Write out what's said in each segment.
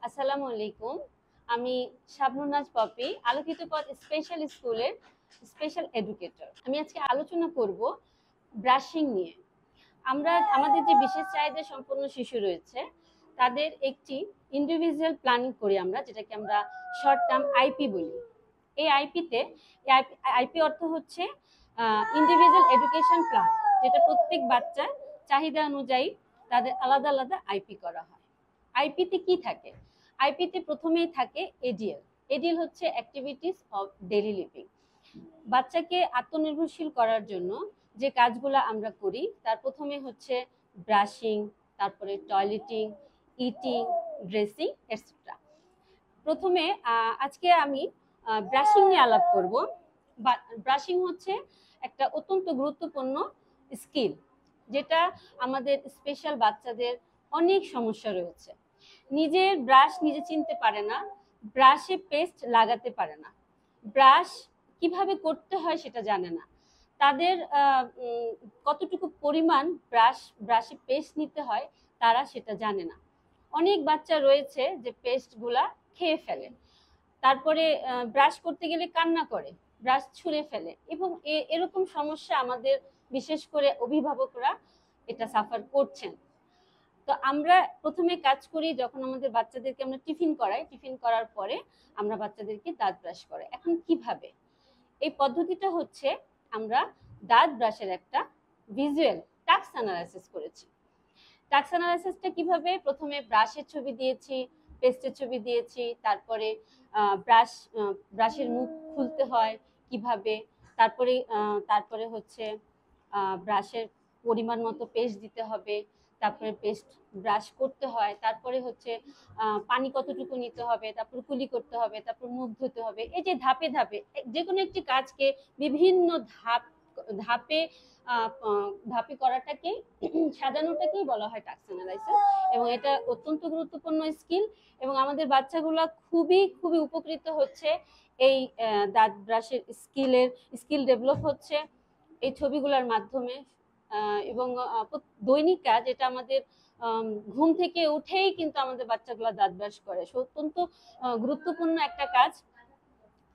আসসালামু আলাইকুম। আমি শাবনুনাজ পপি, আলোকিত পথ স্পেশাল স্কুলের স্পেশাল এডুকেটর। আমি আজকে আলোচনা করব ব্রাশিং নিয়ে। আমরা আমাদের যে বিশেষ চাহিদা সম্পন্ন শিশু রয়েছে তাদের একটি ইন্ডিভিজুয়াল প্ল্যানিং করি আমরা, যেটাকে আমরা শর্ট টার্ম আইপি বলি। এই আইপিতে আইপি অর্থ হচ্ছে ইন্ডিভিজুয়াল এডুকেশন প্ল্যান, যেটা প্রত্যেক বাচ্চার চাহিদা অনুযায়ী তাদের আলাদা আলাদা আইপি করা হয়। আইপিতে কি থাকে? আইপিতে প্রথমেই থাকে এডিএল। এডিএল হচ্ছে অ্যাক্টিভিটিস অফ ডেইলি লিভিং। বাচ্চাকে আত্মনির্ভরশীল করার জন্য যে কাজগুলো আমরা করি তার প্রথমে হচ্ছে ব্রাশিং, তারপরে টয়লেটিং, ইটিং, ড্রেসিং এটসেট্রা। প্রথমে আজকে আমি ব্রাশিং নিয়ে আলাপ করব। ব্রাশিং হচ্ছে একটা অত্যন্ত গুরুত্বপূর্ণ স্কিল, যেটা আমাদের স্পেশাল বাচ্চাদের অনেক সমস্যা রয়েছে। নিজের ব্রাশ নিজে চিনতে পারে না, ব্রাশে পেস্ট লাগাতে পারে না, ব্রাশ কিভাবে করতে হয় সেটা জানে না, তাদের কতটুকু পরিমাণ ব্রাশে পেস্ট নিতে হয় তারা সেটা জানে না। অনেক বাচ্চা রয়েছে যে পেস্টগুলা খেয়ে ফেলে, তারপরে ব্রাশ করতে গেলে কান্না করে, ব্রাশ ছুঁড়ে ফেলে, এবং এরকম সমস্যা আমাদের বিশেষ করে অভিভাবকরা এটা সাফার করছেন। তো আমরা প্রথমে কাজ করি যখন আমাদের বাচ্চাদেরকে আমরা টিফিন করাই, টিফিন করার পরে আমরা বাচ্চাদেরকে দাঁত ব্রাশ করাই। এখন কিভাবে? এই পদ্ধতিটা হচ্ছে আমরা দাঁত ব্রাশের একটা ভিজুয়াল টাস্ক অ্যানালাইসিস করেছি। টাস্ক অ্যানালাইসিসটা কিভাবে? প্রথমে ব্রাশের ছবি দিয়েছি, পেস্টের ছবি দিয়েছি, তারপরে ব্রাশের মুখ খুলতে হয় কিভাবে, তারপরে হচ্ছে ব্রাশের পরিমাণ মতো পেস্ট দিতে হবে, তারপরে পেস্ট ব্রাশ করতে হয়, তারপরে হচ্ছে পানি কতটুকু নিতে হবে, তারপর কুলি করতে হবে, তারপর মুখ ধুতে হবে। এই যে ধাপে ধাপে যে কোনো একটি কাজকে বিভিন্ন ধাপে ধাপে করাটাকে সাজানোটাকেই বলা হয় টাস্ক অ্যানালাইসিস, এবং এটা অত্যন্ত গুরুত্বপূর্ণ স্কিল। এবং আমাদের বাচ্চাগুলো খুবই খুবই উপকৃত হচ্ছে এই দাঁত ব্রাশের স্কিল ডেভেলপ হচ্ছে এই ছবিগুলোর মাধ্যমে। এবং দৈনিক কাজ, এটা আমাদের ঘুম থেকে উঠেই কিন্তু আমাদের বাচ্চাগুলো দাঁত ব্রাশ করে, অত্যন্ত গুরুত্বপূর্ণ একটা কাজ।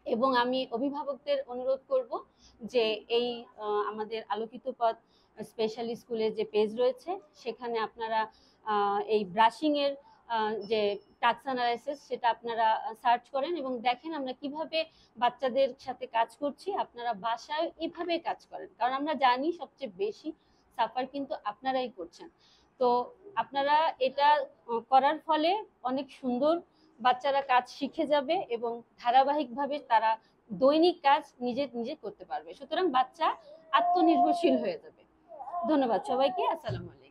এবং আমি অভিভাবকদের অনুরোধ করব যে এই আমাদের আলোকিত পথ স্পেশাল স্কুলের যে পেজ রয়েছে সেখানে আপনারা এই ব্রাশিং এর যে টাস্ক অ্যানালাইসিস সেটা আপনারা সার্চ করেন এবং দেখেন আমরা কিভাবে বাচ্চাদের সাথে কাজ করছি। আপনারা বাসায় এভাবে কাজ করেন, কারণ আমরা জানি সবচেয়ে বেশি সাফার কিন্তু আপনারাই করছেন। তো আপনারা এটা করার ফলে অনেক সুন্দর বাচ্চারা কাজ শিখে যাবে এবং ধারাবাহিকভাবে তারা দৈনিক কাজ নিজে নিজে করতে পারবে। সুতরাং বাচ্চা আত্মনির্ভরশীল হয়ে যাবে। ধন্যবাদ সবাইকে। আসসালামু আলাইকুম।